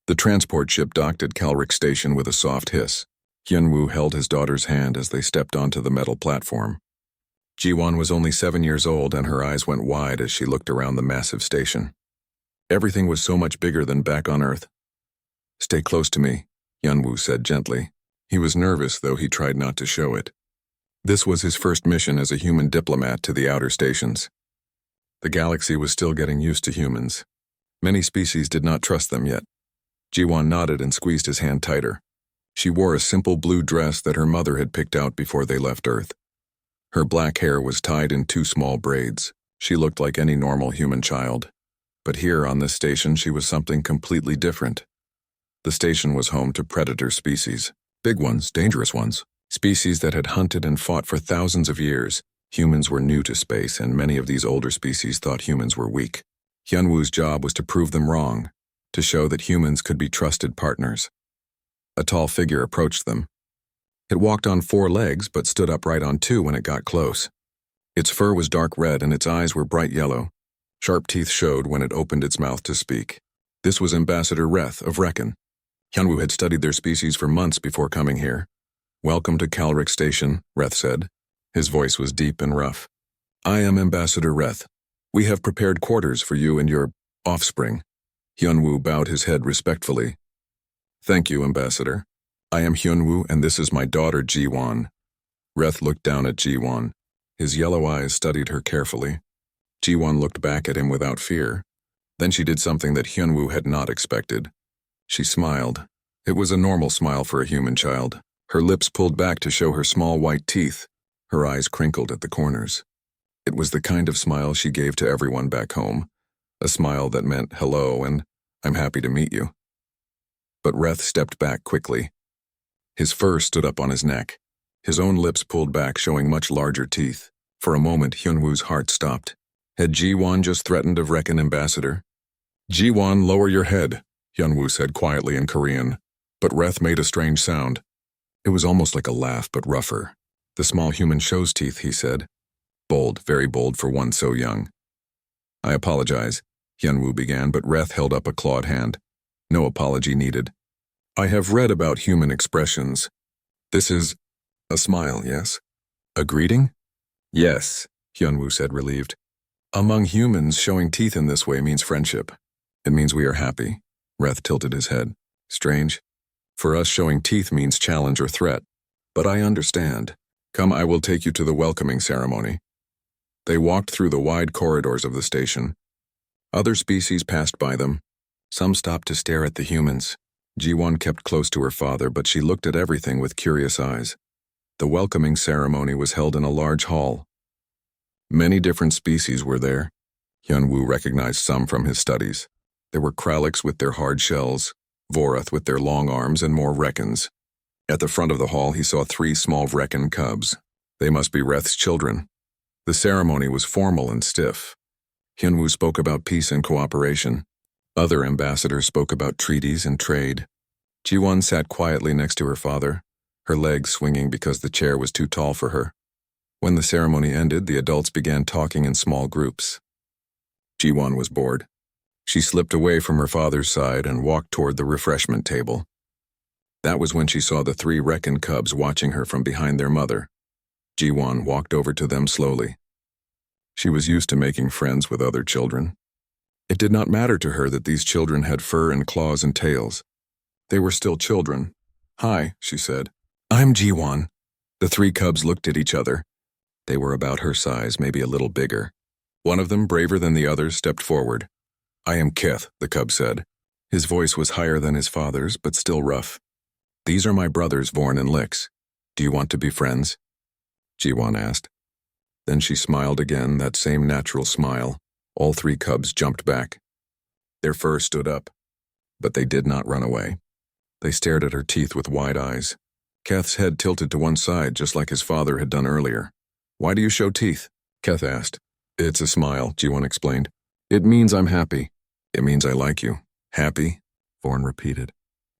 The transport ship docked at Calric Station with a soft hiss. Hyunwoo held his daughter's hand as they stepped onto the metal platform. Jiwon was only 7 years old, and her eyes went wide as she looked around the massive station. Everything was so much bigger than back on Earth. "Stay close to me," Hyunwoo said gently. He was nervous, though he tried not to show it. This was his first mission as a human diplomat to the outer stations. The galaxy was still getting used to humans. Many species did not trust them yet. Jiwon nodded and squeezed his hand tighter. She wore a simple blue dress that her mother had picked out before they left Earth. Her black hair was tied in 2 small braids. She looked like any normal human child. But here on this station she was something completely different. The station was home to predator species. Big ones, dangerous ones. Species that had hunted and fought for thousands of years. Humans were new to space, and many of these older species thought humans were weak. Hyunwoo's job was to prove them wrong, to show that humans could be trusted partners. A tall figure approached them. It walked on 4 legs but stood upright on 2 when it got close. Its fur was dark red and its eyes were bright yellow. Sharp teeth showed when it opened its mouth to speak. This was Ambassador Reth of Reckon. Hyunwoo had studied their species for months before coming here. "Welcome to Calric Station," Reth said. His voice was deep and rough. "I am Ambassador Reth. We have prepared quarters for you and your offspring." Hyunwoo bowed his head respectfully. "Thank you, Ambassador. I am Hyunwoo, and this is my daughter, Jiwon." Reth looked down at Jiwon. His yellow eyes studied her carefully. Jiwon looked back at him without fear. Then she did something that Hyunwoo had not expected. She smiled. It was a normal smile for a human child. Her lips pulled back to show her small white teeth. Her eyes crinkled at the corners. It was the kind of smile she gave to everyone back home. A smile that meant hello and "I'm happy to meet you." But Reth stepped back quickly. His fur stood up on his neck. His own lips pulled back, showing much larger teeth. For a moment, Hyunwoo's heart stopped. Had Jiwon just threatened of Reckon Ambassador? "Jiwon, lower your head," Hyunwoo said quietly in Korean. But Reth made a strange sound. It was almost like a laugh, but rougher. "The small human shows teeth," he said. Bold, very bold for one so young. "I apologize," Hyunwoo began, but Reth held up a clawed hand. "No apology needed. I have read about human expressions. This is a smile, yes? A greeting?" "Yes," Hyunwoo said, relieved. "Among humans, showing teeth in this way means friendship. It means we are happy." Reth tilted his head. "Strange. For us, showing teeth means challenge or threat. But I understand. Come, I will take you to the welcoming ceremony." They walked through the wide corridors of the station. Other species passed by them. Some stopped to stare at the humans. Jiwon kept close to her father, but she looked at everything with curious eyes. The welcoming ceremony was held in a large hall. Many different species were there. Hyunwoo recognized some from his studies. There were Kraliks with their hard shells, Vorath with their long arms, and more Reckons. At the front of the hall, he saw 3 small Reckon cubs. They must be Reth's children. The ceremony was formal and stiff. Hyunwoo spoke about peace and cooperation. Other ambassadors spoke about treaties and trade. Jiwon sat quietly next to her father, her legs swinging because the chair was too tall for her. When the ceremony ended, the adults began talking in small groups. Jiwon was bored. She slipped away from her father's side and walked toward the refreshment table. That was when she saw the 3 Reckon cubs watching her from behind their mother. Jiwon walked over to them slowly. She was used to making friends with other children. It did not matter to her that these children had fur and claws and tails. They were still children. "Hi," she said. "I'm Jiwon." The 3 cubs looked at each other. They were about her size, maybe a little bigger. One of them, braver than the others, stepped forward. "I am Kith," the cub said. His voice was higher than his father's, but still rough. "These are my brothers, Vorn and Lix. Do you want to be friends?" Jiwon asked. Then she smiled again, that same natural smile. All 3 cubs jumped back. Their fur stood up, but they did not run away. They stared at her teeth with wide eyes. Keth's head tilted to one side, just like his father had done earlier. "Why do you show teeth?" Keth asked. "It's a smile," Jiwon explained. "It means I'm happy. It means I like you." "Happy?" Vorn repeated.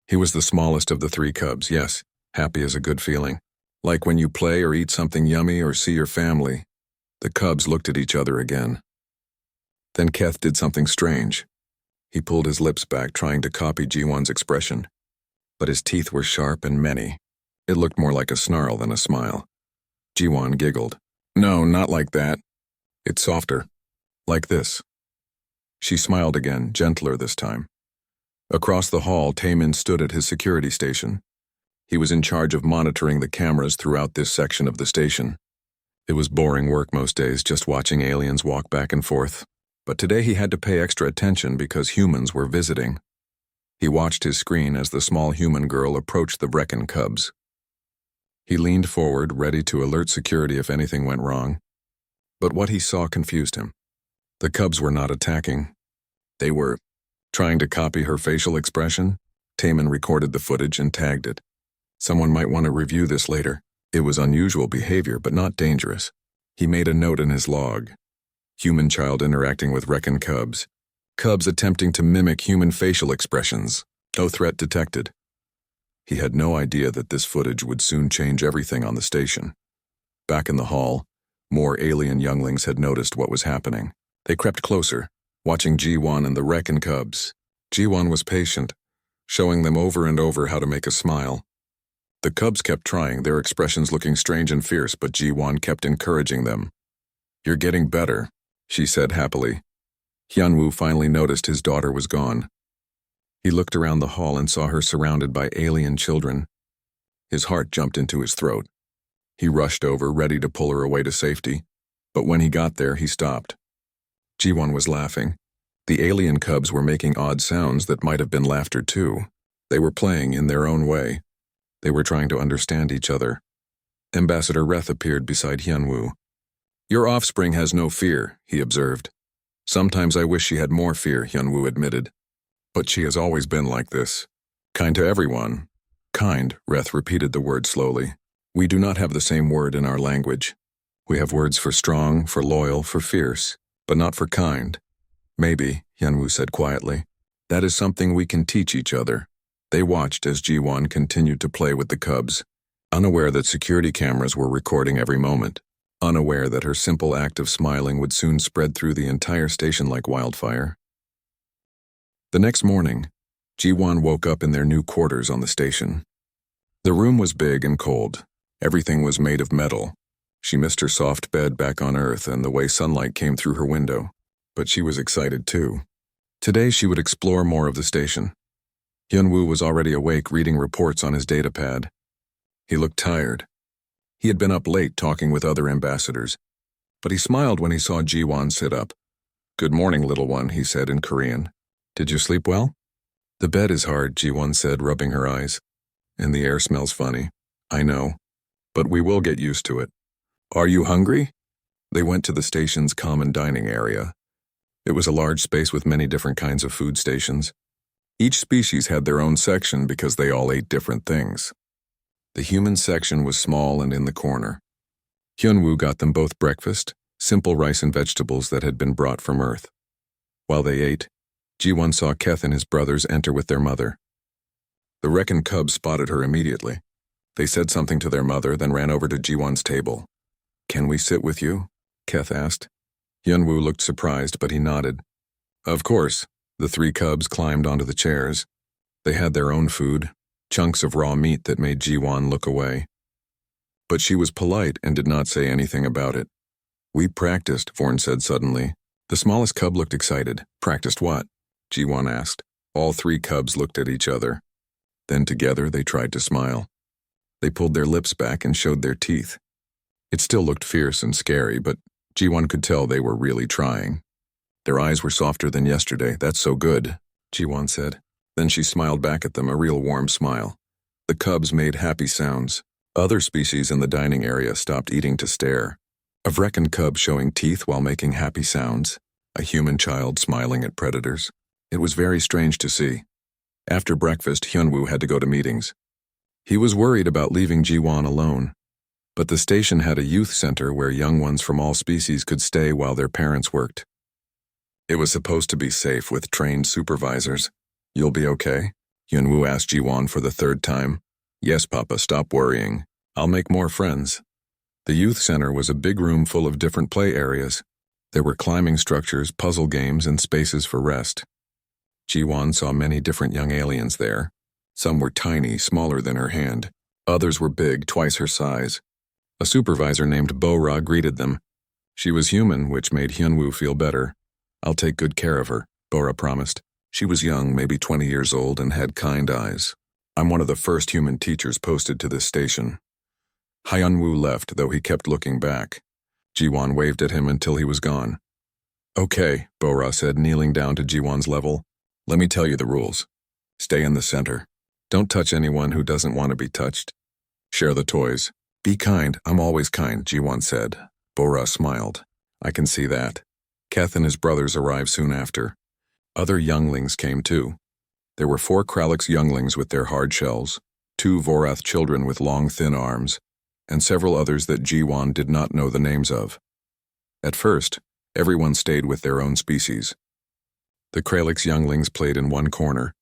He was the smallest of the 3 cubs, yes. Happy is a good feeling. Like when you play or eat something yummy or see your family. The cubs looked at each other again. Then Keth did something strange. He pulled his lips back, trying to copy Ji-won's expression. But his teeth were sharp and many. It looked more like a snarl than a smile. Ji-won giggled. No, not like that. It's softer. Like this. She smiled again, gentler this time. Across the hall, Taemin stood at his security station. He was in charge of monitoring the cameras throughout this section of the station. It was boring work most days, just watching aliens walk back and forth. But today he had to pay extra attention because humans were visiting. He watched his screen as the small human girl approached the Wrecken cubs. He leaned forward, ready to alert security if anything went wrong. But what he saw confused him. The cubs were not attacking. They were trying to copy her facial expression. Taemin recorded the footage and tagged it. Someone might want to review this later. It was unusual behavior, but not dangerous. He made a note in his log. Human child interacting with Wrecken cubs. Cubs attempting to mimic human facial expressions. No threat detected. He had no idea that this footage would soon change everything on the station. Back in the hall, more alien younglings had noticed what was happening. They crept closer, watching Ji-won and the Wrecken cubs. Ji-won was patient, showing them over and over how to make a smile. The cubs kept trying, their expressions looking strange and fierce, but Ji-won kept encouraging them. You're getting better, she said happily. Hyunwoo finally noticed his daughter was gone. He looked around the hall and saw her surrounded by alien children. His heart jumped into his throat. He rushed over, ready to pull her away to safety, but when he got there, he stopped. Ji-won was laughing. The alien cubs were making odd sounds that might have been laughter too. They were playing in their own way. They were trying to understand each other. Ambassador Reth appeared beside Hyunwoo. Your offspring has no fear, he observed. Sometimes I wish she had more fear, Hyunwoo admitted. But she has always been like this. Kind to everyone. Kind, Reth repeated the word slowly. We do not have the same word in our language. We have words for strong, for loyal, for fierce, but not for kind. Maybe, Hyunwoo said quietly. That is something we can teach each other. They watched as Ji-won continued to play with the cubs, unaware that security cameras were recording every moment, unaware that her simple act of smiling would soon spread through the entire station like wildfire. The next morning, Ji-won woke up in their new quarters on the station. The room was big and cold. Everything was made of metal. She missed her soft bed back on Earth and the way sunlight came through her window. But she was excited too. Today she would explore more of the station. Hyunwoo was already awake, reading reports on his datapad. He looked tired. He had been up late talking with other ambassadors, but he smiled when he saw Ji-won sit up. Good morning, little one, he said in Korean. Did you sleep well? The bed is hard, Ji-won said, rubbing her eyes. And the air smells funny. I know, but we will get used to it. Are you hungry? They went to the station's common dining area. It was a large space with many different kinds of food stations. Each species had their own section because they all ate different things. The human section was small and in the corner. Hyunwoo got them both breakfast, simple rice and vegetables that had been brought from Earth. While they ate, Ji-won saw Keth and his brothers enter with their mother. The Wrecken cubs spotted her immediately. They said something to their mother, then ran over to Ji-won's table. Can we sit with you? Keth asked. Hyunwoo looked surprised, but he nodded. Of course. The three cubs climbed onto the chairs. They had their own food, chunks of raw meat that made Ji-won look away. But she was polite and did not say anything about it. We practiced, Vorn said suddenly. The smallest cub looked excited. Practiced what? Ji-won asked. All three cubs looked at each other. Then together they tried to smile. They pulled their lips back and showed their teeth. It still looked fierce and scary, but Ji-won could tell they were really trying. Their eyes were softer than yesterday. That's so good, Ji-won said. Then she smiled back at them, a real warm smile. The cubs made happy sounds. Other species in the dining area stopped eating to stare. A Wrecken cub showing teeth while making happy sounds. A human child smiling at predators. It was very strange to see. After breakfast, Hyunwoo had to go to meetings. He was worried about leaving Ji-won alone. But the station had a youth center where young ones from all species could stay while their parents worked. It was supposed to be safe with trained supervisors. You'll be okay? Hyunwoo asked Ji-won for the third time. Yes, Papa, stop worrying. I'll make more friends. The youth center was a big room full of different play areas. There were climbing structures, puzzle games, and spaces for rest. Ji-won saw many different young aliens there. Some were tiny, smaller than her hand. Others were big, twice her size. A supervisor named Bo-ra greeted them. She was human, which made Hyunwoo feel better. "I'll take good care of her," Bo-ra promised. She was young, maybe 20 years old, and had kind eyes. "I'm one of the first human teachers posted to this station." Hyunwoo left, though he kept looking back. Ji-won waved at him until he was gone. "Okay," Bo-ra said, kneeling down to Ji-won's level. "Let me tell you the rules. Stay in the center. Don't touch anyone who doesn't want to be touched. Share the toys. Be kind. I'm always kind," Ji-won said. Bo-ra smiled. "I can see that." Keth and his brothers arrived soon after. Other younglings came too. There were 4 Kralix younglings with their hard shells, 2 Vorath children with long, thin arms, and several others that Ji-won did not know the names of. At first, everyone stayed with their own species. The Kralix younglings played in one corner.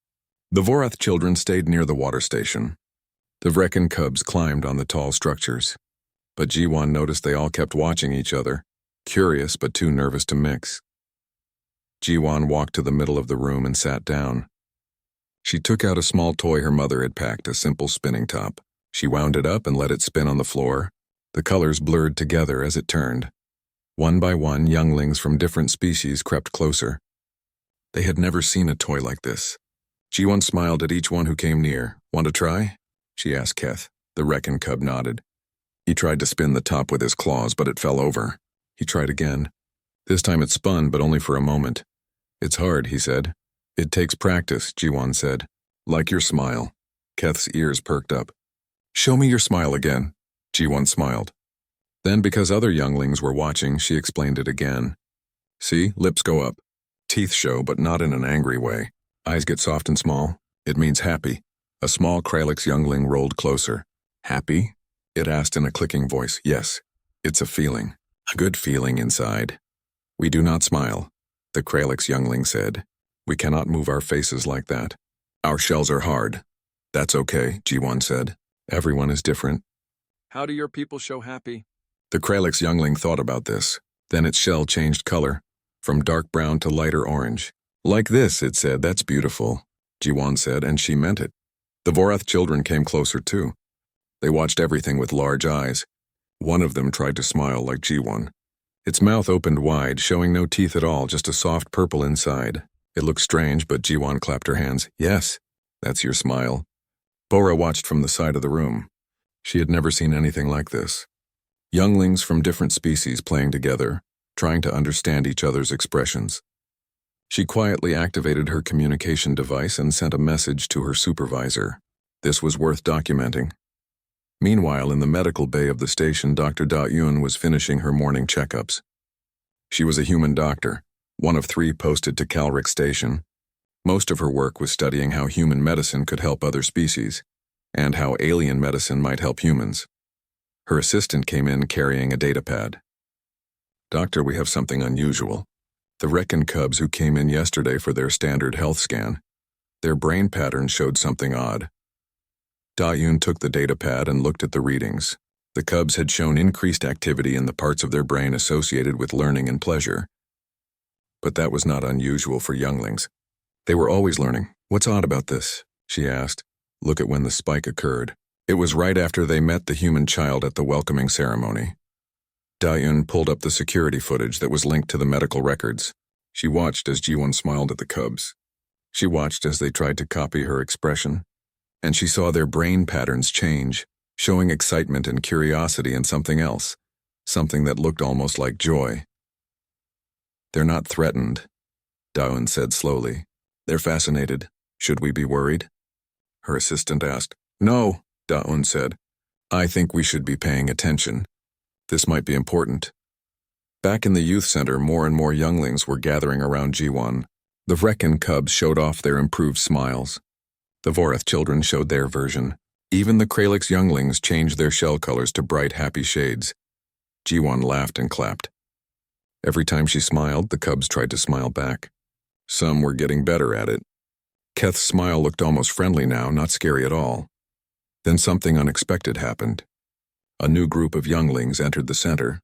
The Vorath children stayed near the water station. The Vrekin cubs climbed on the tall structures. But Ji-won noticed they all kept watching each other, curious but too nervous to mix. Ji-won walked to the middle of the room and sat down. She took out a small toy her mother had packed, a simple spinning top. She wound it up and let it spin on the floor. The colors blurred together as it turned. One by one, younglings from different species crept closer. They had never seen a toy like this. Ji-won smiled at each one who came near. "Want to try?" she asked Keth. The Vrekin cub nodded. He tried to spin the top with his claws, but it fell over. He tried again. This time it spun, but only for a moment. "It's hard," he said. "It takes practice," Ji-won said. "Like your smile." Keth's ears perked up. "Show me your smile again." Ji-won smiled. Then, because other younglings were watching, she explained it again. "See, lips go up. Teeth show, but not in an angry way. Eyes get soft and small. It means happy." A small Kralix youngling rolled closer. "Happy?" it asked in a clicking voice. "Yes, it's a feeling. A good feeling inside." "We do not smile," the Kralix youngling said. "We cannot move our faces like that. Our shells are hard." "That's okay," Ji-won said. "Everyone is different." "How do your people show happy?" The Kralix youngling thought about this. Then its shell changed color, from dark brown to lighter orange. "Like this," it said. "That's beautiful," Ji-won said, and she meant it. The Vorath children came closer too. They watched everything with large eyes. One of them tried to smile like Ji-won. Its mouth opened wide, showing no teeth at all, just a soft purple inside. It looked strange, but Ji-won clapped her hands. "Yes, that's your smile." Bo-ra watched from the side of the room. She had never seen anything like this. Younglings from different species playing together, trying to understand each other's expressions. She quietly activated her communication device and sent a message to her supervisor. This was worth documenting. Meanwhile, in the medical bay of the station, Dr. Da-yoon was finishing her morning checkups. She was a human doctor, one of 3 posted to Calric Station. Most of her work was studying how human medicine could help other species, and how alien medicine might help humans. Her assistant came in carrying a datapad. "Doctor, we have something unusual. The Vrekin cubs who came in yesterday for their standard health scan, their brain patterns showed something odd." Da-yoon took the datapad and looked at the readings. The cubs had shown increased activity in the parts of their brain associated with learning and pleasure. But that was not unusual for younglings. They were always learning. "What's odd about this?" she asked. "Look at when the spike occurred. It was right after they met the human child at the welcoming ceremony." Da-yoon pulled up the security footage that was linked to the medical records. She watched as Ji-won smiled at the cubs. She watched as they tried to copy her expression, and she saw their brain patterns change, showing excitement and curiosity and something else, something that looked almost like joy. "They're not threatened," Da-yoon said slowly. "They're fascinated. Should we be worried?" Her assistant asked. "No," Da-yoon said. "I think we should be paying attention. This might be important." Back in the youth center, more and more younglings were gathering around Ji-won. The Vrekin cubs showed off their improved smiles. The Vorath children showed their version. Even the Kralix younglings changed their shell colors to bright, happy shades. Ji-won laughed and clapped. Every time she smiled, the cubs tried to smile back. Some were getting better at it. Keth's smile looked almost friendly now, not scary at all. Then something unexpected happened. A new group of younglings entered the center.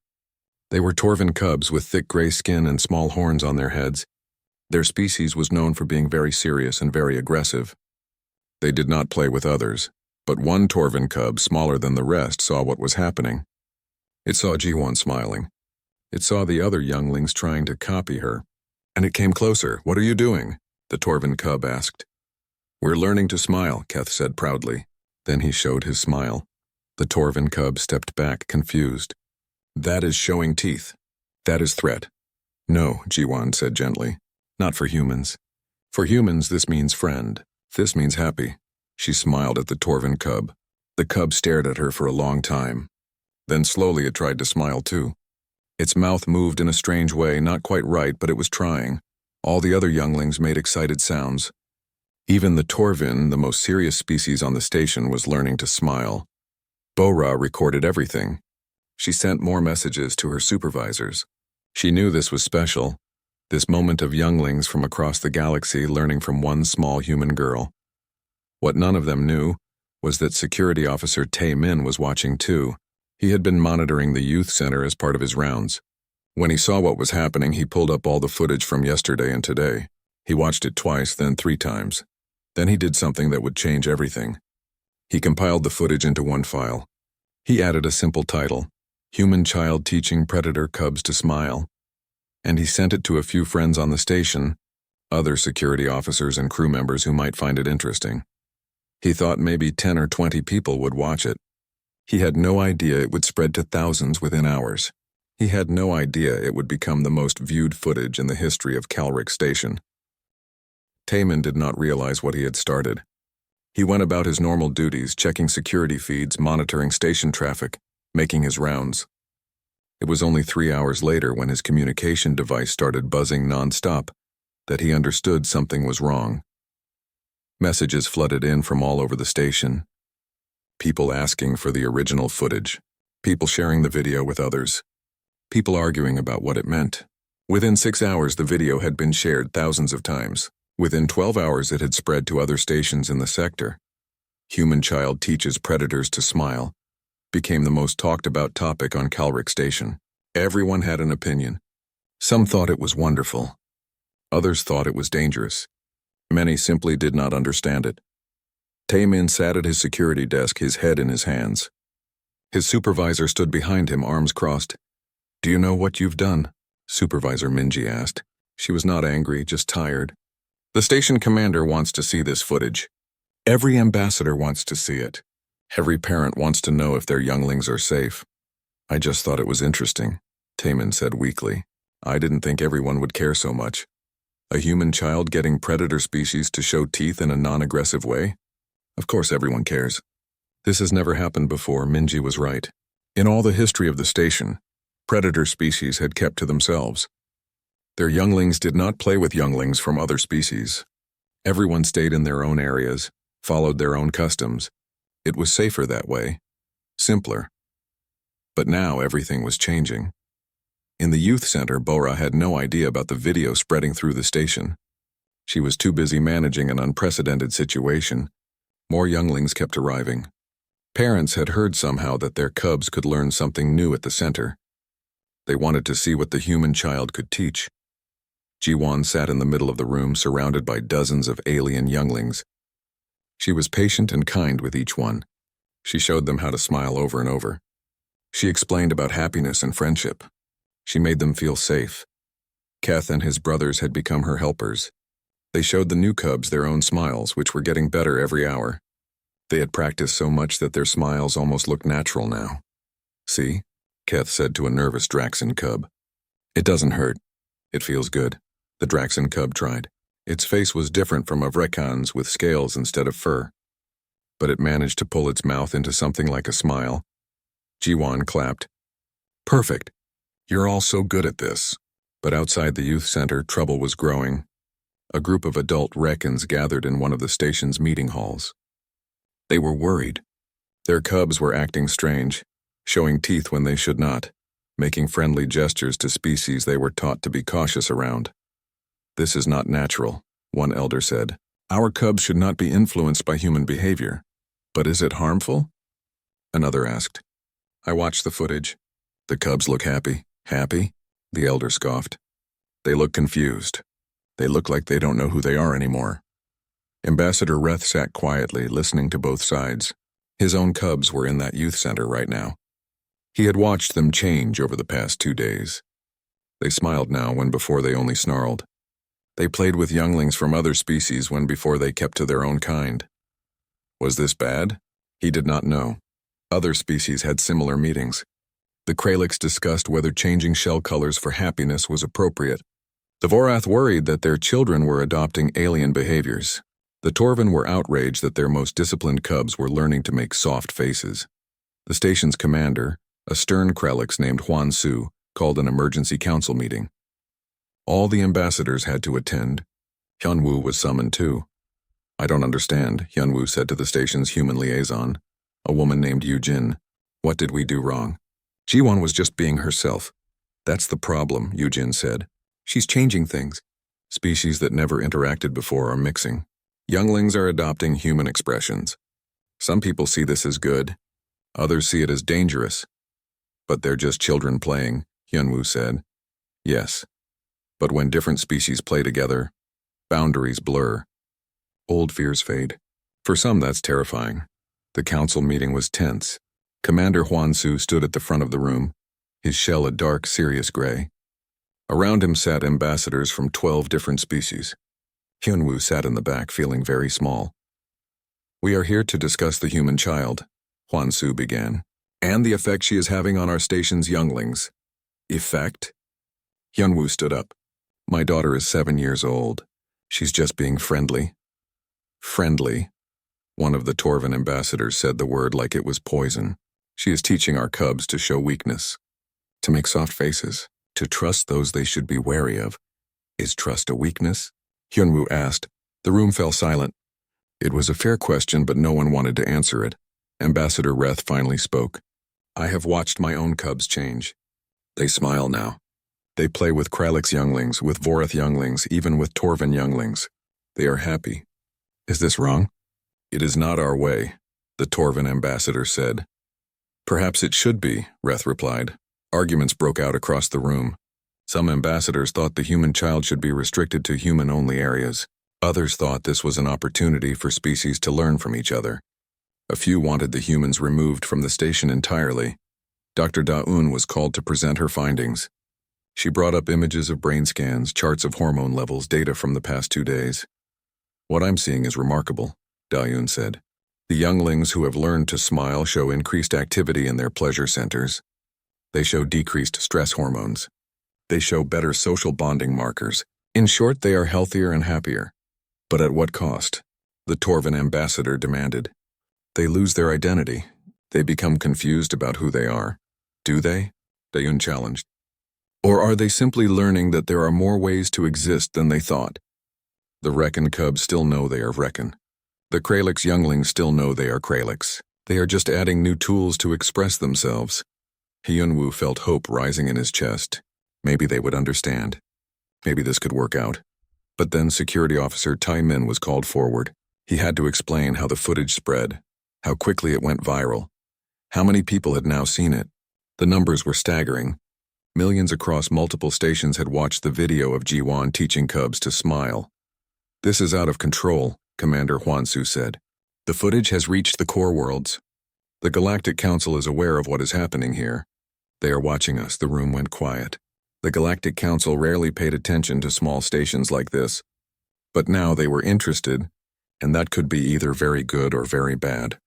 They were Torvin cubs with thick gray skin and small horns on their heads. Their species was known for being very serious and very aggressive. They did not play with others, but one Torvin cub, smaller than the rest, saw what was happening. It saw Jiwon smiling. It saw the other younglings trying to copy her. And it came closer. "What are you doing?" the Torvin cub asked. "We're learning to smile," Keth said proudly. Then he showed his smile. The Torvin cub stepped back, confused. "That is showing teeth. That is threat." "No," Jiwon said gently. "Not for humans. For humans, this means friend. This means happy." She smiled at the Torvin cub. The cub stared at her for a long time. Then slowly it tried to smile too. Its mouth moved in a strange way, not quite right, but it was trying. All the other younglings made excited sounds. Even the Torvin, the most serious species on the station, was learning to smile. Bora recorded everything. She sent more messages to her supervisors. She knew this was special, this moment of younglings from across the galaxy learning from one small human girl. What none of them knew was that Security Officer Tae Min was watching too. He had been monitoring the youth center as part of his rounds. When he saw what was happening, he pulled up all the footage from yesterday and today. He watched it twice, then 3 times. Then he did something that would change everything. He compiled the footage into one file. He added a simple title, "Human Child Teaching Predator Cubs to Smile." And he sent it to a few friends on the station, other security officers and crew members who might find it interesting. He thought maybe 10 or 20 people would watch it. He had no idea it would spread to thousands within hours. He had no idea it would become the most viewed footage in the history of Calric Station. Taemin did not realize what he had started. He went about his normal duties, checking security feeds, monitoring station traffic, making his rounds. It was only 3 hours later, when his communication device started buzzing non-stop, that he understood something was wrong. Messages flooded in from all over the station. People asking for the original footage. People sharing the video with others. People arguing about what it meant. Within 6 hours, the video had been shared thousands of times. Within 12 hours, it had spread to other stations in the sector. Human Child Teaches Predators to Smile became the most talked about topic on Calric Station. Everyone had an opinion. Some thought it was wonderful. Others thought it was dangerous. Many simply did not understand it. Taemin sat at his security desk, his head in his hands. His supervisor stood behind him, arms crossed. "Do you know what you've done?" Supervisor Minji asked. She was not angry, just tired. "The station commander wants to see this footage. Every ambassador wants to see it. Every parent wants to know if their younglings are safe." "I just thought it was interesting," Taemin said weakly. "I didn't think everyone would care so much. A human child getting predator species to show teeth in a non-aggressive way? Of course everyone cares." This has never happened before, Minji was right. In all the history of the station, predator species had kept to themselves. Their younglings did not play with younglings from other species. Everyone stayed in their own areas, followed their own customs. It was safer that way, simpler. But now everything was changing. In the youth center, Bora had no idea about the video spreading through the station. She was too busy managing an unprecedented situation. More younglings kept arriving. Parents had heard somehow that their cubs could learn something new at the center. They wanted to see what the human child could teach. Jiwon sat in the middle of the room, surrounded by dozens of alien younglings. She was patient and kind with each one. She showed them how to smile over and over. She explained about happiness and friendship. She made them feel safe. Keth and his brothers had become her helpers. They showed the new cubs their own smiles, which were getting better every hour. They had practiced so much that their smiles almost looked natural now. "See?" Keth said to a nervous Draxon cub. "It doesn't hurt. It feels good." The Draxon cub tried. Its face was different from a Vrekan's, with scales instead of fur. But it managed to pull its mouth into something like a smile. Jiwon clapped. "Perfect. You're all so good at this." But outside the youth center, trouble was growing. A group of adult Rekans gathered in one of the station's meeting halls. They were worried. Their cubs were acting strange, showing teeth when they should not, making friendly gestures to species they were taught to be cautious around. "This is not natural," one elder said. "Our cubs should not be influenced by human behavior." "But is it harmful?" Another asked. "I watched the footage. The cubs look happy." "Happy?" The elder scoffed. "They look confused. They look like they don't know who they are anymore. Ambassador Reth sat quietly, listening to both sides. His own cubs were in that youth center right now. He had watched them change over the past 2 days. They smiled now when before they only snarled. They played with younglings from other species when before they kept to their own kind. Was this bad? He did not know. Other species had similar meetings. The Kralix discussed whether changing shell colors for happiness was appropriate. The Vorath worried that their children were adopting alien behaviors. The Torvin were outraged that their most disciplined cubs were learning to make soft faces. The station's commander, a stern Kralix named Huan Su, called an emergency council meeting. All the ambassadors had to attend. Hyunwoo was summoned too. I don't understand, Hyunwoo said to the station's human liaison, a woman named Yujin. What did we do wrong? Jiwon was just being herself. That's the problem, Yujin said. She's changing things. Species that never interacted before are mixing. Younglings are adopting human expressions. Some people see this as good. Others see it as dangerous. But they're just children playing, Hyunwoo said. Yes. But when different species play together, boundaries blur. Old fears fade. For some, that's terrifying. The council meeting was tense. Commander Huan Su stood at the front of the room, his shell a dark, serious gray. Around him sat ambassadors from 12 different species. Hyunwoo sat in the back, feeling very small. We are here to discuss the human child, Huan Su began, and the effect she is having on our station's younglings. Effect? Hyunwoo stood up. My daughter is 7 years old. She's just being friendly. Friendly? One of the Torvin ambassadors said the word like it was poison. She is teaching our cubs to show weakness, to make soft faces, to trust those they should be wary of. Is trust a weakness? Hyunwoo asked. The room fell silent. It was a fair question, but no one wanted to answer it. Ambassador Reth finally spoke. I have watched my own cubs change. They smile now. They play with Kralix younglings, with Vorath younglings, even with Torvin younglings. They are happy. Is this wrong? It is not our way, the Torvin ambassador said. Perhaps it should be, Reth replied. Arguments broke out across the room. Some ambassadors thought the human child should be restricted to human-only areas. Others thought this was an opportunity for species to learn from each other. A few wanted the humans removed from the station entirely. Dr. Da-un was called to present her findings. She brought up images of brain scans, charts of hormone levels, data from the past 2 days. What I'm seeing is remarkable, Da-un said. The younglings who have learned to smile show increased activity in their pleasure centers. They show decreased stress hormones. They show better social bonding markers. In short, they are healthier and happier. But at what cost? The Torvin ambassador demanded. They lose their identity. They become confused about who they are. Do they? Da-un challenged. Or are they simply learning that there are more ways to exist than they thought? The Reckon cubs still know they are Reckon. The Kralix younglings still know they are Kralix. They are just adding new tools to express themselves. Hyunwoo felt hope rising in his chest. Maybe they would understand. Maybe this could work out. But then Security Officer Tai Min was called forward. He had to explain how the footage spread, how quickly it went viral, how many people had now seen it. The numbers were staggering. Millions across multiple stations had watched the video of Jiwon teaching cubs to smile. This is out of control, Commander Huan Su said. The footage has reached the core worlds. The Galactic Council is aware of what is happening here. They are watching us. The room went quiet. The Galactic Council rarely paid attention to small stations like this. But now they were interested, and that could be either very good or very bad.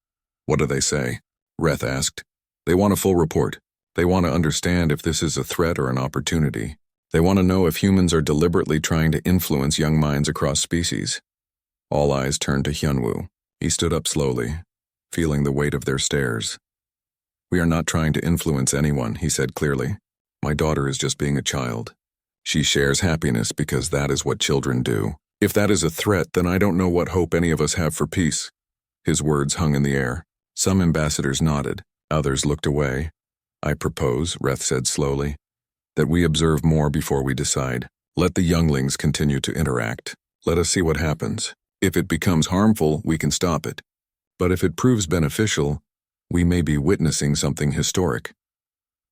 What do they say? Reth asked. They want a full report. They want to understand if this is a threat or an opportunity. They want to know if humans are deliberately trying to influence young minds across species. All eyes turned to Hyunwoo. He stood up slowly, feeling the weight of their stares. We are not trying to influence anyone, he said clearly. My daughter is just being a child. She shares happiness because that is what children do. If that is a threat, then I don't know what hope any of us have for peace. His words hung in the air. Some ambassadors nodded. Others looked away. I propose, Reth said slowly, that we observe more before we decide. Let the younglings continue to interact. Let us see what happens. If it becomes harmful, we can stop it. But if it proves beneficial, we may be witnessing something historic.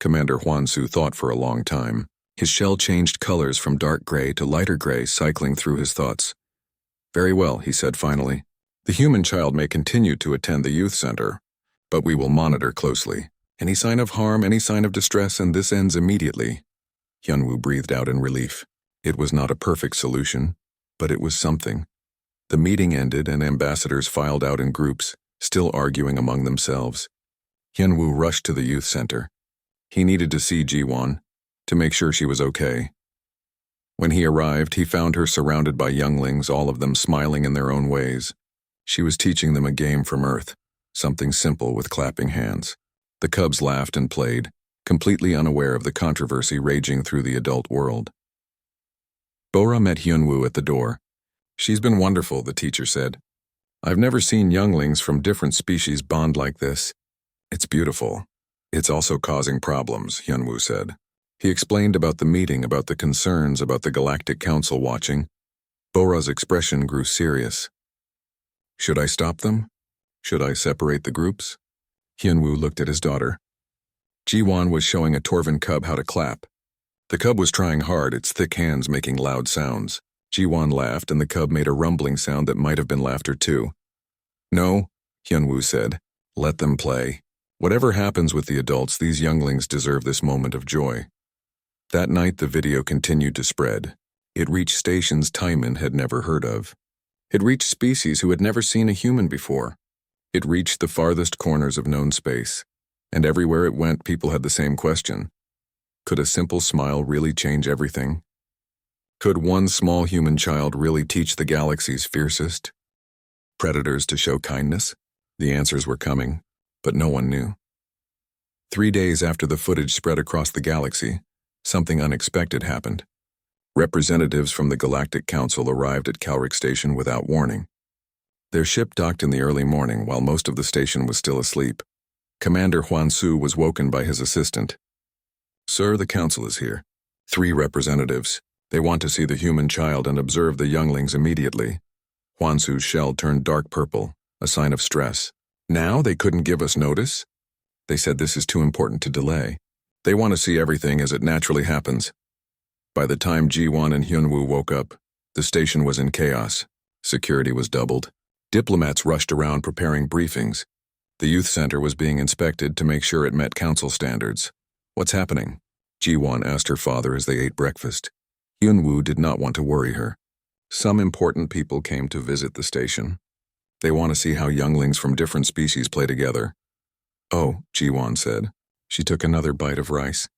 Commander Huan Su thought for a long time. His shell changed colors from dark gray to lighter gray, cycling through his thoughts. "Very well," he said finally. "The human child may continue to attend the youth center, but we will monitor closely. Any sign of harm, any sign of distress, and this ends immediately." Hyunwoo breathed out in relief. It was not a perfect solution, but it was something. The meeting ended and ambassadors filed out in groups, still arguing among themselves. Hyunwoo rushed to the youth center. He needed to see Ji-won, to make sure she was okay. When he arrived, he found her surrounded by younglings, all of them smiling in their own ways. She was teaching them a game from Earth, something simple with clapping hands. The cubs laughed and played, completely unaware of the controversy raging through the adult world. Bora met Hyunwoo at the door. "She's been wonderful," the teacher said. "I've never seen younglings from different species bond like this. It's beautiful. It's also causing problems," Hyunwoo said. He explained about the meeting, about the concerns, about the Galactic Council watching. Bora's expression grew serious. "Should I stop them? Should I separate the groups?" Hyunwoo looked at his daughter. Ji-won was showing a Torvan cub how to clap. The cub was trying hard, its thick hands making loud sounds. Ji-won laughed, and the cub made a rumbling sound that might have been laughter too. "No," Hyunwoo said. "Let them play. Whatever happens with the adults, these younglings deserve this moment of joy." That night, the video continued to spread. It reached stations Taiman had never heard of. It reached species who had never seen a human before. It reached the farthest corners of known space. And everywhere it went, people had the same question. Could a simple smile really change everything? Could one small human child really teach the galaxy's fiercest predators to show kindness? The answers were coming, but no one knew. 3 days after the footage spread across the galaxy, something unexpected happened. Representatives from the Galactic Council arrived at Calric Station without warning. Their ship docked in the early morning while most of the station was still asleep. Commander Hwan-Soo was woken by his assistant. "Sir, the council is here. 3 representatives. They want to see the human child and observe the younglings immediately." Hwan-Soo's shell turned dark purple, a sign of stress. "Now? They couldn't give us notice?" "They said this is too important to delay. They want to see everything as it naturally happens." By the time Ji-won and Hyunwoo woke up, the station was in chaos. Security was doubled. Diplomats rushed around preparing briefings. The youth center was being inspected to make sure it met council standards. "What's happening?" Ji-won asked her father as they ate breakfast. Hyunwoo did not want to worry her. Some important people came to visit the station. They want to see how younglings from different species play together. "Oh," Ji-won said. She took another bite of rice.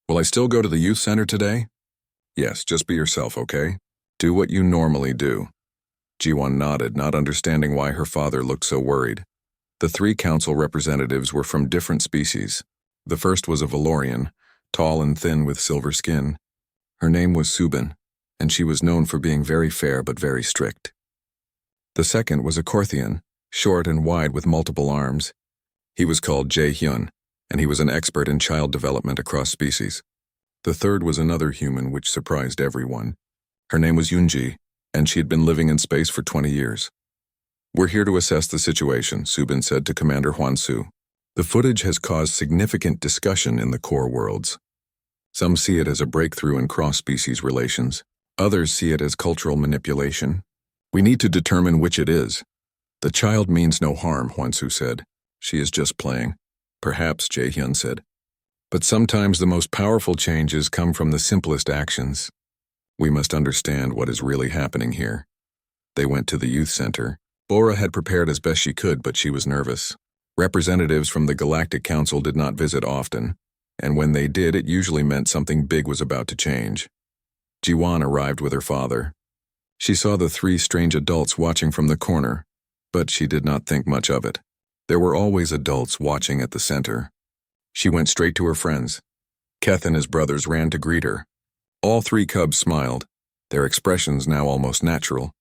"Will I still go to the youth center today?" "Yes, just be yourself, okay? Do what you normally do." Ji-won nodded, not understanding why her father looked so worried. The 3 council representatives were from different species. The first was a Valorian, tall and thin with silver skin. Her name was Subin, and she was known for being very fair but very strict. The second was a Korthian, short and wide with multiple arms. He was called Jae-hyun, and he was an expert in child development across species. The third was another human which surprised everyone. Her name was Yoonji, and she had been living in space for 20 years. "We're here to assess the situation," Subin said to Commander Hwan-Soo. "The footage has caused significant discussion in the core worlds. Some see it as a breakthrough in cross-species relations. Others see it as cultural manipulation. We need to determine which it is." "The child means no harm," Hwan-Soo said. "She is just playing." "Perhaps," Jae-hyun said. "But sometimes the most powerful changes come from the simplest actions. We must understand what is really happening here." They went to the youth center. Bora had prepared as best she could, but she was nervous. Representatives from the Galactic Council did not visit often, and when they did, it usually meant something big was about to change. Ji-won arrived with her father. She saw the 3 strange adults watching from the corner, but she did not think much of it. There were always adults watching at the center. She went straight to her friends. Keth and his brothers ran to greet her. All 3 cubs smiled, their expressions now almost natural.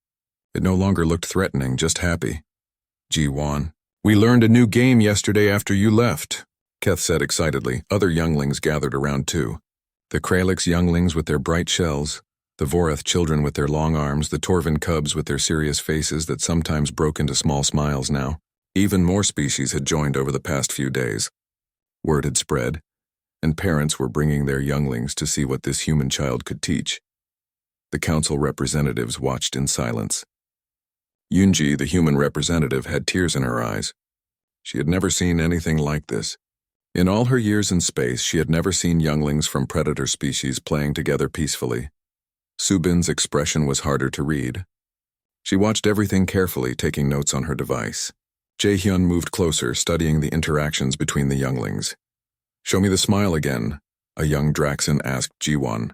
It no longer looked threatening, just happy. "Ji-won, we learned a new game yesterday after you left," Keth said excitedly. Other younglings gathered around too. The Kralix younglings with their bright shells, the Voreth children with their long arms, the Torvan cubs with their serious faces that sometimes broke into small smiles now. Even more species had joined over the past few days. Word had spread. and parents were bringing their younglings to see what this human child could teach. The council representatives watched in silence. Yunji, the human representative, had tears in her eyes. She had never seen anything like this. In all her years in space, she had never seen younglings from predator species playing together peacefully. Subin's expression was harder to read. She watched everything carefully, taking notes on her device. Jae-hyun moved closer, studying the interactions between the younglings. "Show me the smile again," a young Draxon asked Ji-won.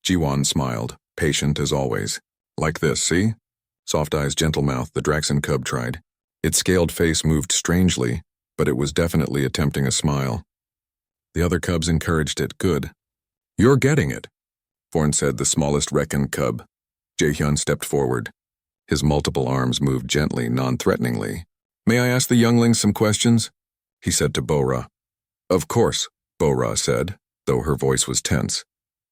Ji-won smiled, patient as always. "Like this, see?" Soft eyes, gentle mouth, the Draxon cub tried. Its scaled face moved strangely, but it was definitely attempting a smile. The other cubs encouraged it. "Good. You're getting it," Forn said, the smallest Reckon cub. Jae-hyun stepped forward. His multiple arms moved gently, non-threateningly. "May I ask the younglings some questions?" he said to Bo-ra. "Of course," Bo-ra said, though her voice was tense.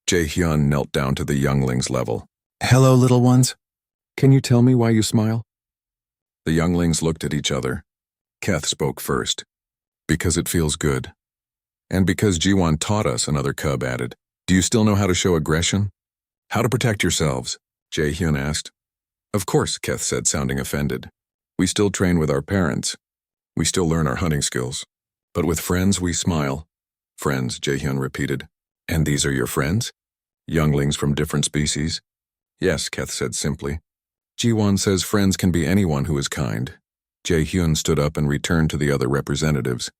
Jae-hyun knelt down to the younglings' level. "Hello, little ones. Can you tell me why you smile?" The younglings looked at each other. Keth spoke first. "Because it feels good." "And because Ji-won taught us," another cub added. "Do you still know how to show aggression?" "How to protect yourselves?" Jae-hyun asked. "Of course," Keth said, sounding offended. "We still train with our parents. We still learn our hunting skills. But with friends, we smile." "Friends," Jae-hyun repeated. "And these are your friends? Younglings from different species?" "Yes," Keth said simply. Ji-won says friends can be anyone who is kind. Jae-hyun stood up and returned to the other representatives.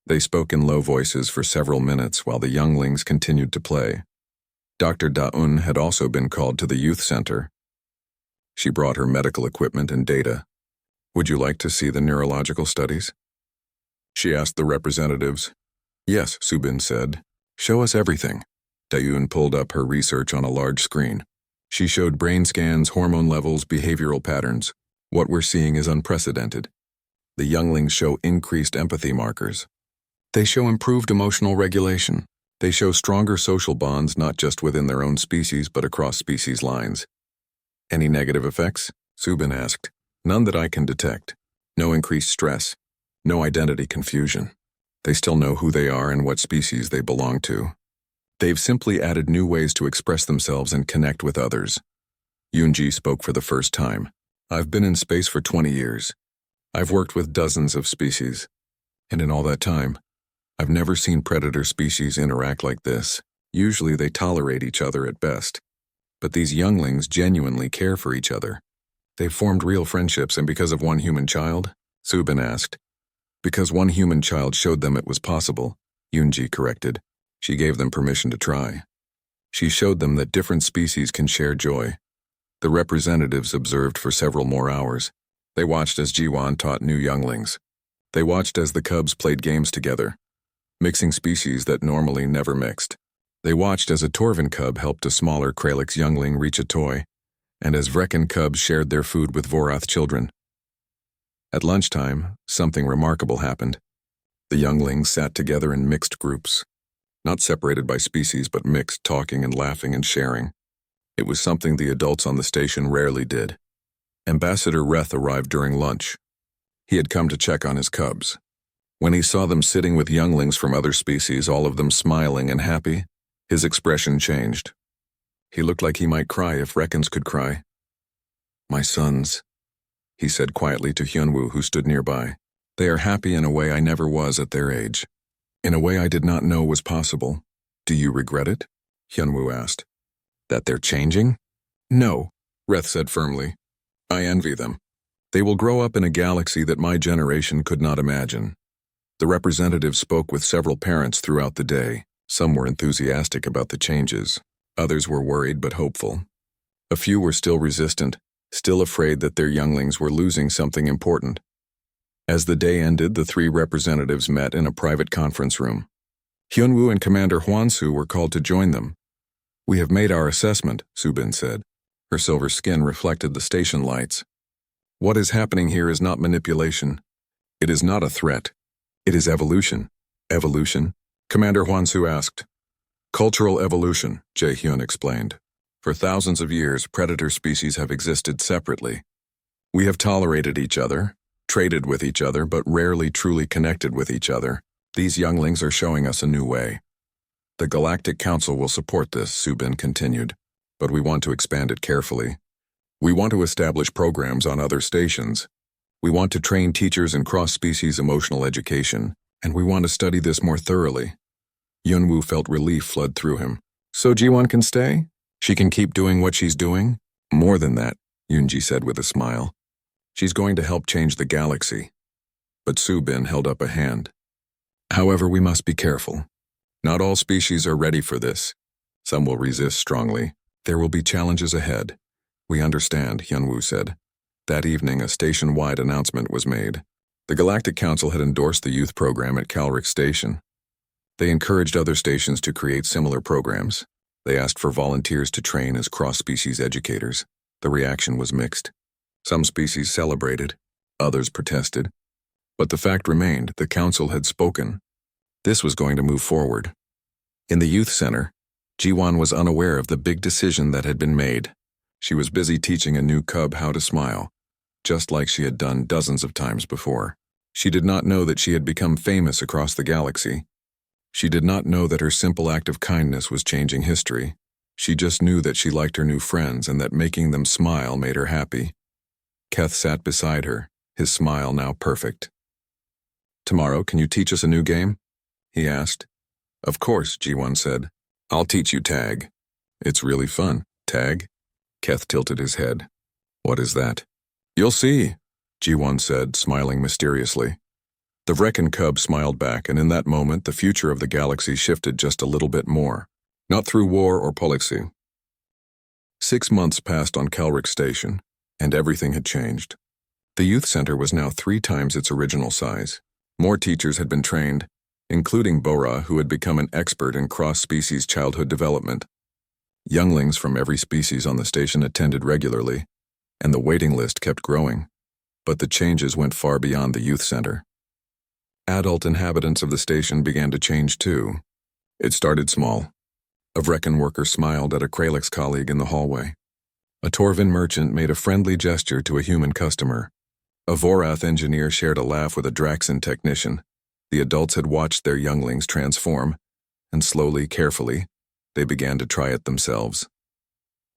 They spoke in low voices for several minutes while the younglings continued to play. Dr. Da-un had also been called to the youth center. She brought her medical equipment and data. "Would you like to see the neurological studies?" she asked the representatives. "Yes," Subin said. "Show us everything." Da-un pulled up her research on a large screen. She showed brain scans, hormone levels, behavioral patterns. "What we're seeing is unprecedented. The younglings show increased empathy markers. They show improved emotional regulation. They show stronger social bonds not just within their own species but across species lines." "Any negative effects?" Subin asked. "None that I can detect. No increased stress. No identity confusion. They still know who they are and what species they belong to. They've simply added new ways to express themselves and connect with others." Yoonji spoke for the first time. "I've been in space for 20 years. I've worked with dozens of species. And in all that time, I've never seen predator species interact like this. Usually they tolerate each other at best. But these younglings genuinely care for each other. They've formed real friendships, and because of one human child?" Subin asked. "Because one human child showed them it was possible," Yoonji corrected. "She gave them permission to try. She showed them that different species can share joy." The representatives observed for several more hours. They watched as Ji-won taught new younglings. They watched as the cubs played games together, mixing species that normally never mixed. They watched as a Torvin cub helped a smaller Kralix youngling reach a toy, and as Vrecken cubs shared their food with Vorath children. At lunchtime, something remarkable happened. The younglings sat together in mixed groups, not separated by species but mixed, talking and laughing and sharing. It was something the adults on the station rarely did. Ambassador Reth arrived during lunch. He had come to check on his cubs. When he saw them sitting with younglings from other species, all of them smiling and happy, his expression changed. He looked like he might cry if Reckons could cry. "My sons," he said quietly to Hyunwoo, who stood nearby. "They are happy in a way I never was at their age. In a way I did not know was possible. Do you regret it?" Hyunwoo asked. "That they're changing?" "No," Reth said firmly. "I envy them. They will grow up in a galaxy that my generation could not imagine." The representative spoke with several parents throughout the day. Some were enthusiastic about the changes. Others were worried but hopeful. A few were still resistant, still afraid that their younglings were losing something important. As the day ended, the three representatives met in a private conference room. Hyunwoo and Commander Hwansu were called to join them. "We have made our assessment," Subin said. Her silver skin reflected the station lights. "What is happening here is not manipulation. It is not a threat. It is evolution." "Evolution?" Commander Hwansu asked. "Cultural evolution," Jae-hyun explained. "For thousands of years, predator species have existed separately. We have tolerated each other, traded with each other, but rarely truly connected with each other. These younglings are showing us a new way. The Galactic Council will support this, Subin continued, but we want to expand it carefully. We want to establish programs on other stations. We want to train teachers in cross-species emotional education, and we want to study this more thoroughly. Yunwoo felt relief flood through him. So Jiwon can stay? She can keep doing what she's doing? More than that, Yoonji said with a smile. She's going to help change the galaxy. But Subin held up a hand. However, we must be careful. Not all species are ready for this. Some will resist strongly. There will be challenges ahead. We understand, Hyunwoo said. That evening, a station-wide announcement was made. The Galactic Council had endorsed the youth program at Calric Station. They encouraged other stations to create similar programs. They asked for volunteers to train as cross-species educators. The reaction was mixed. Some species celebrated, others protested. But the fact remained, the council had spoken. This was going to move forward. In the youth center, Jiwon was unaware of the big decision that had been made. She was busy teaching a new cub how to smile, just like she had done dozens of times before. She did not know that she had become famous across the galaxy. She did not know that her simple act of kindness was changing history. She just knew that she liked her new friends and that making them smile made her happy. Keth sat beside her, his smile now perfect. Tomorrow, can you teach us a new game? He asked. Of course, Jiwon said. I'll teach you tag. It's really fun. Tag? Keth tilted his head. What is that? You'll see, Jiwon said, smiling mysteriously. The Vrecken cub smiled back, and in that moment the future of the galaxy shifted just a little bit more. Not through war or policy. 6 months passed on Calric Station, and everything had changed. The youth center was now 3 times its original size. More teachers had been trained, including Bora, who had become an expert in cross-species childhood development. Younglings from every species on the station attended regularly, and the waiting list kept growing. But the changes went far beyond the youth center. Adult inhabitants of the station began to change too. It started small. A Vrecken worker smiled at a Kralix colleague in the hallway. A Torvin merchant made a friendly gesture to a human customer. A Vorath engineer shared a laugh with a Draxan technician. The adults had watched their younglings transform, and slowly, carefully, they began to try it themselves.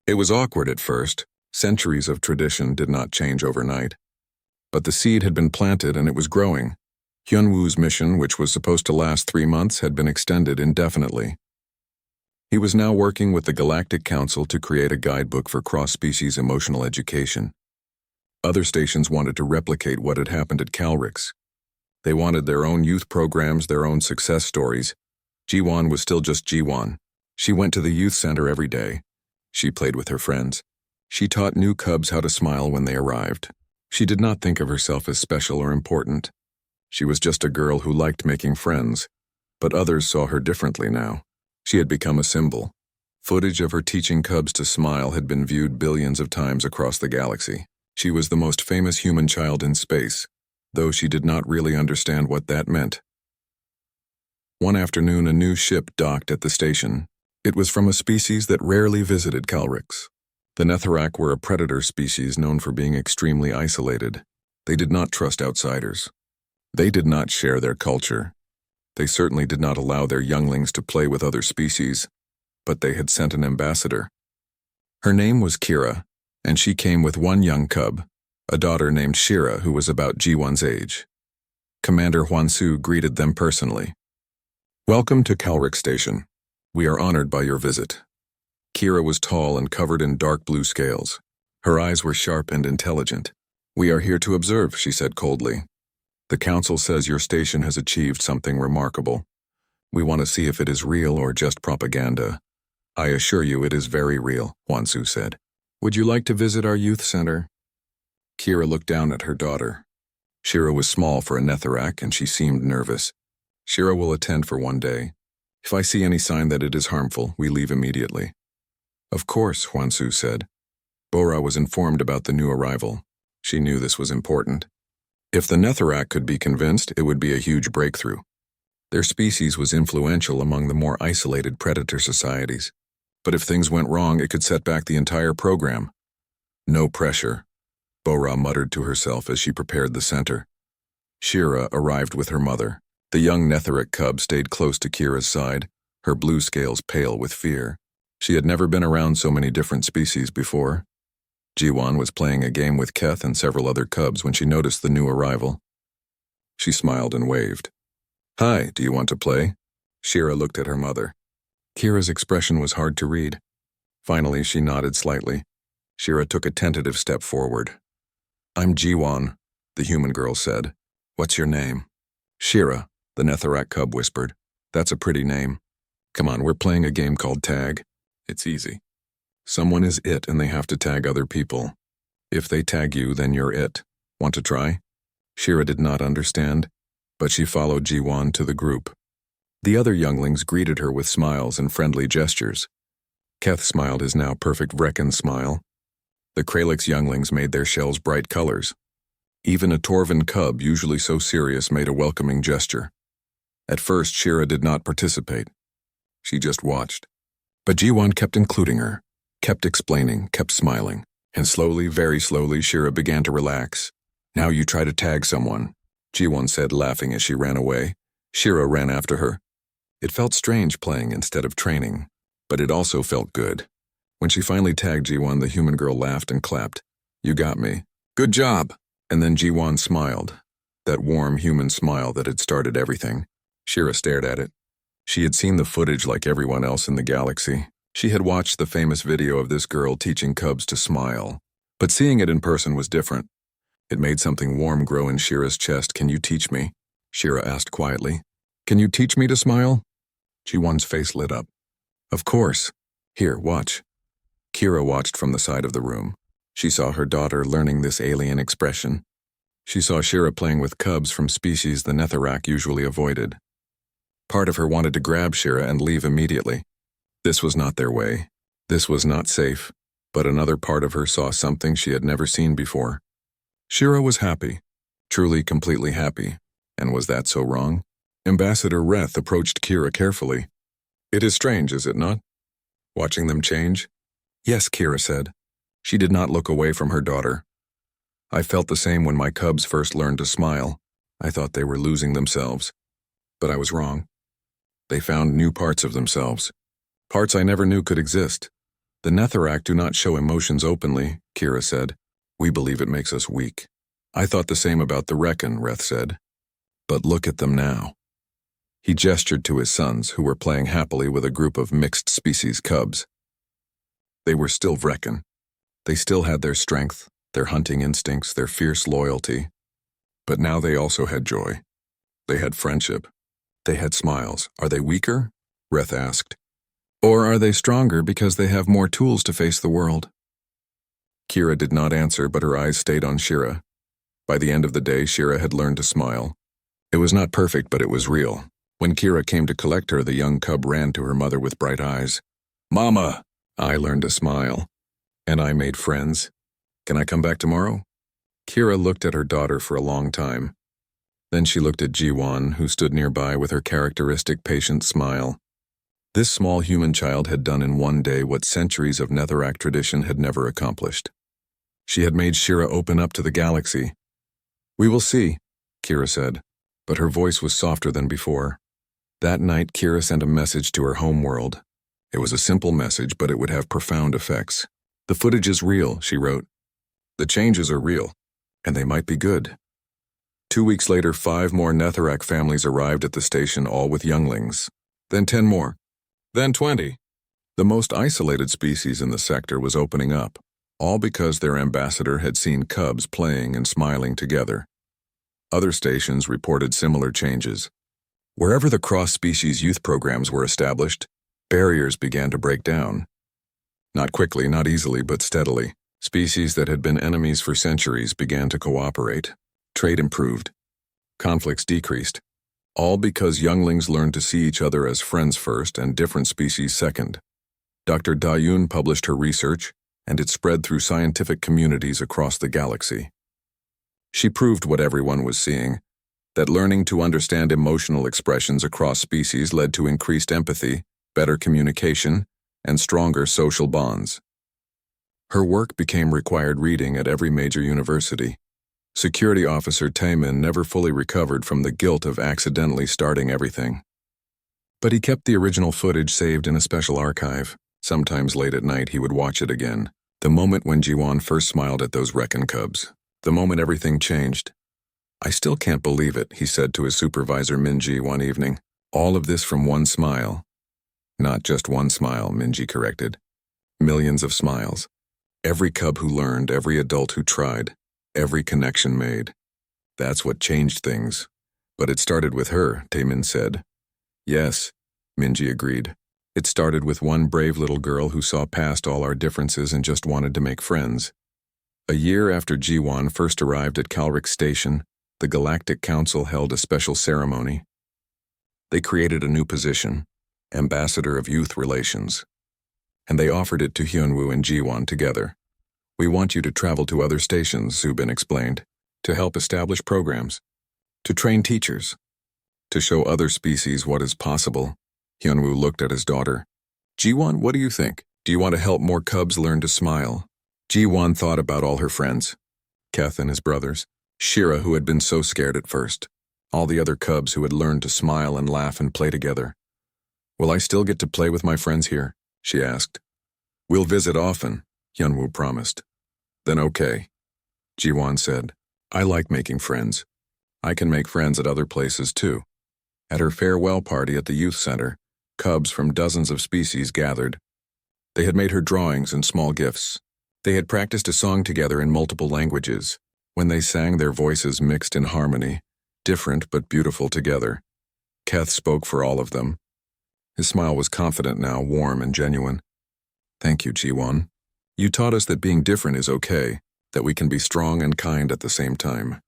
It was awkward at first. Centuries of tradition did not change overnight. But the seed had been planted and it was growing. Hyunwoo's mission, which was supposed to last 3 months, had been extended indefinitely. He was now working with the Galactic Council to create a guidebook for cross-species emotional education. Other stations wanted to replicate what had happened at Calrix. They wanted their own youth programs, their own success stories. Jiwon was still just Jiwon. She went to the youth center every day. She played with her friends. She taught new cubs how to smile when they arrived. She did not think of herself as special or important. She was just a girl who liked making friends, but others saw her differently now. She had become a symbol. Footage of her teaching cubs to smile had been viewed billions of times across the galaxy. She was the most famous human child in space, though she did not really understand what that meant. One afternoon, a new ship docked at the station. It was from a species that rarely visited Calrix. The Netherrack were a predator species known for being extremely isolated. They did not trust outsiders. They did not share their culture. They certainly did not allow their younglings to play with other species, but they had sent an ambassador. Her name was Kira, and she came with one young cub, a daughter named Shira who was about Jiwon's age. Commander Hwansu greeted them personally. Welcome to Calric Station. We are honored by your visit. Kira was tall and covered in dark blue scales. Her eyes were sharp and intelligent. We are here to observe, she said coldly. The council says your station has achieved something remarkable. We want to see if it is real or just propaganda. I assure you it is very real, Hwansu said. Would you like to visit our youth center? Kira looked down at her daughter. Shira was small for a Netherrack and she seemed nervous. Shira will attend for one day. If I see any sign that it is harmful, we leave immediately. Of course, Hwansu said. Bora was informed about the new arrival. She knew this was important. If the Netherrack could be convinced, it would be a huge breakthrough. Their species was influential among the more isolated predator societies. But if things went wrong, it could set back the entire program. No pressure, Bora muttered to herself as she prepared the center. Shira arrived with her mother. The young Netherrack cub stayed close to Kira's side. her blue scales pale with fear. She had never been around so many different species before. Jiwon was playing a game with Keth and several other cubs when she noticed the new arrival. She smiled and waved. "Hi, do you want to play?" Shira looked at her mother. Kira's expression was hard to read. Finally, she nodded slightly. Shira took a tentative step forward. "I'm Jiwon," the human girl said. "What's your name?" "Shira," the Netherrack cub whispered. "That's a pretty name. Come on, we're playing a game called tag. It's easy. Someone is it and they have to tag other people. If they tag you, then you're it. Want to try?" Shira did not understand, but she followed Jiwon to the group. The other younglings greeted her with smiles and friendly gestures. Keth smiled his now perfect Vrecken smile. The Kralix younglings made their shells bright colors. Even a Torvin cub, usually so serious, made a welcoming gesture. At first, Shira did not participate. She just watched. But Jiwon kept including her, kept explaining, kept smiling, and slowly, very slowly, Shira began to relax. "Now you try to tag someone," Jiwon said, laughing as she ran away. Shira ran after her. It felt strange playing instead of training, but it also felt good. When she finally tagged Jiwon, the human girl laughed and clapped. "You got me. Good job." And then Jiwon smiled, that warm human smile that had started everything. Shira stared at it. She had seen the footage like everyone else in the galaxy. She had watched the famous video of this girl teaching cubs to smile. But seeing it in person was different. It made something warm grow in Shira's chest. "Can you teach me?" Shira asked quietly. "Can you teach me to smile?" Jiwon's face lit up. "Of course. Here, watch." Kira watched from the side of the room. She saw her daughter learning this alien expression. She saw Shira playing with cubs from species the Netherrack usually avoided. Part of her wanted to grab Shira and leave immediately. This was not their way. This was not safe. But another part of her saw something she had never seen before. Shira was happy. Truly, completely happy. And was that so wrong? Ambassador Reth approached Kira carefully. "It is strange, is it not? Watching them change?" "Yes," Kira said. She did not look away from her daughter. "I felt the same when my cubs first learned to smile. I thought they were losing themselves. But I was wrong. They found new parts of themselves. Parts I never knew could exist. The Netherrack do not show emotions openly," Kira said. "We believe it makes us weak." "I thought the same about the Reckon," Reth said. "But look at them now." He gestured to his sons, who were playing happily with a group of mixed-species cubs. They were still Vrecken. They still had their strength, their hunting instincts, their fierce loyalty. But now they also had joy. They had friendship. They had smiles. "Are they weaker?" Reth asked. "Or are they stronger because they have more tools to face the world?" Kira did not answer, but her eyes stayed on Shira. By the end of the day, Shira had learned to smile. It was not perfect, but it was real. When Kira came to collect her, the young cub ran to her mother with bright eyes. "Mama, I learned to smile. And I made friends. Can I come back tomorrow?" Kira looked at her daughter for a long time. Then she looked at Jiwon, who stood nearby with her characteristic patient smile. This small human child had done in one day what centuries of Netherrack tradition had never accomplished. She had made Shira open up to the galaxy. "We will see," Kira said, but her voice was softer than before. That night, Kira sent a message to her home world. It was a simple message, but it would have profound effects. "The footage is real," she wrote. "The changes are real, and they might be good." 2 weeks later, 5 more Netherrack families arrived at the station, all with younglings. Then 10 more. Then 20. The most isolated species in the sector was opening up, all because their ambassador had seen cubs playing and smiling together. Other stations reported similar changes. Wherever the cross-species youth programs were established, barriers began to break down. Not quickly, not easily, but steadily. Species that had been enemies for centuries began to cooperate. Trade improved. Conflicts decreased. All because younglings learned to see each other as friends first and different species second. Dr. Dayun published her research, and it spread through scientific communities across the galaxy. She proved what everyone was seeing, that learning to understand emotional expressions across species led to increased empathy, better communication, and stronger social bonds. Her work became required reading at every major university. Security officer Taemin never fully recovered from the guilt of accidentally starting everything. But he kept the original footage saved in a special archive. Sometimes late at night he would watch it again. The moment when Jiwon first smiled at those Reckon cubs. The moment everything changed. "I still can't believe it," he said to his supervisor Minji one evening. "All of this from one smile." "Not just one smile," Minji corrected. "Millions of smiles. Every cub who learned, every adult who tried, every connection made. That's what changed things. But it started with her," Taemin said. "Yes," Minji agreed. "It started with one brave little girl who saw past all our differences and just wanted to make friends." A year after Jiwon first arrived at Calric Station, the Galactic Council held a special ceremony. They created a new position, Ambassador of Youth Relations, and they offered it to Hyunwoo and Jiwon together. "We want you to travel to other stations," Zubin explained, "to help establish programs, to train teachers, to show other species what is possible." Hyunwoo looked at his daughter. "Jiwon, what do you think? Do you want to help more cubs learn to smile?" Jiwon thought about all her friends, Keth and his brothers, Shira, who had been so scared at first, all the other cubs who had learned to smile and laugh and play together. "Will I still get to play with my friends here?" she asked. "We'll visit often," Hyunwoo promised. "Then okay," Jiwon said. "I like making friends. I can make friends at other places too." At her farewell party at the youth center, cubs from dozens of species gathered. They had made her drawings and small gifts. They had practiced a song together in multiple languages. When they sang, their voices mixed in harmony, different but beautiful together. Keth spoke for all of them. His smile was confident now, warm and genuine. "Thank you, Jiwon. You taught us that being different is okay, that we can be strong and kind at the same time."